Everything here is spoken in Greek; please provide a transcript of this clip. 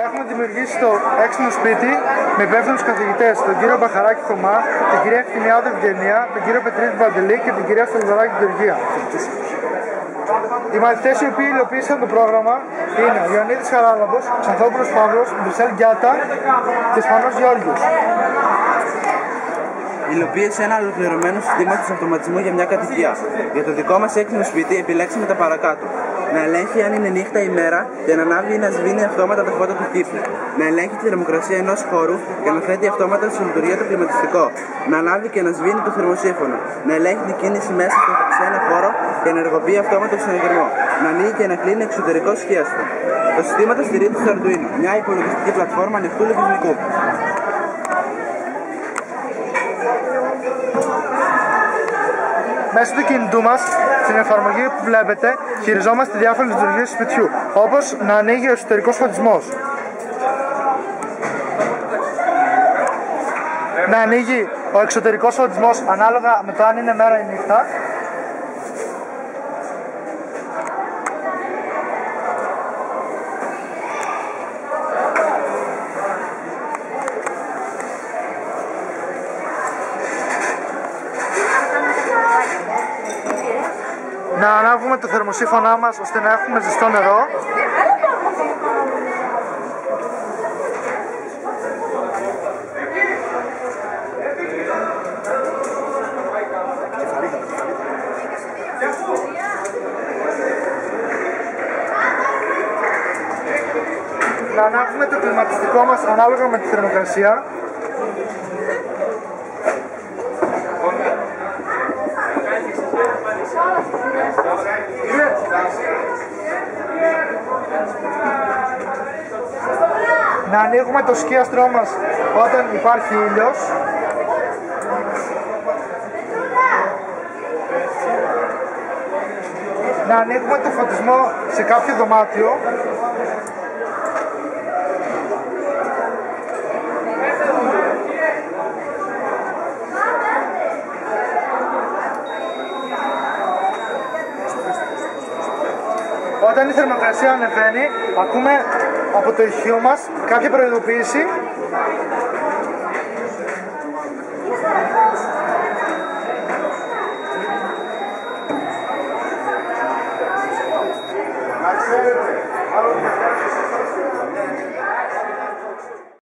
Έχουμε δημιουργήσει το έξυπνο σπίτι με υπεύθυνους καθηγητές, τον κύριο Μπαχαράκη Θωμά, την κυρία Ευθυμιάδη Ευγενία, τον κύριο Πετρίδη Βαντελή και την κυρία Στολιδωράκη Γεωργία. Οι μαθητές οι οποίοι υλοποίησαν το πρόγραμμα είναι ο Ιωαννίδης Χαράλαμπος, Ξανθόπουλος Παύλος, Μπρουσέλ Γκιάτα και Σπανός Γεώργιος. Υλοποίησε ένα ολοκληρωμένο συστήμα του αυτοματισμού για μια κατοικία. Για το δικό μας έξυπνο σπίτι επιλέξαμε τα παρακάτω. Να ελέγχει αν είναι νύχτα ή μέρα και να ανάβει ή να σβήνει αυτόματα τα φώτα του τύπου. Να ελέγχει τη θερμοκρασία ενός χώρου και να θέτει αυτόματα σε λειτουργία το κλιματιστικό. Να ανάβει και να σβήνει το θερμοσύφωνο. Να ελέγχει την κίνηση μέσα σε ένα χώρο και να ενεργοποιεί αυτόματα το συναγερμό. Να ανοίγει και να κλείνει εξωτερικό σχέστο. Το συστήμα στηρίζεται στο Arduino, μια υπολογιστική πλατφόρμα ανοιχτού λογισμικού. Μέσω του κινητού μας, στην εφαρμογή που βλέπετε, χειριζόμαστε διάφορες λειτουργίες του σπιτιού, όπως να ανοίγει ο εσωτερικός φωτισμός, να ανοίγει ο εξωτερικός φωτισμός ανάλογα με το αν είναι μέρα ή νύχτα, να ανάβουμε το θερμοσύφωνά μας ώστε να έχουμε ζεστό νερό, να ανάβουμε το κλιματιστικό μας ανάλογα με τη θερμοκρασία, να ανοίγουμε το σκίαστρό μας όταν υπάρχει ήλιος, να ανοίγουμε το φωτισμό σε κάποιο δωμάτιο, όταν η θερμοκρασία ανεβαίνει, ακούμε από το ηχείο μας κάποια προειδοποίηση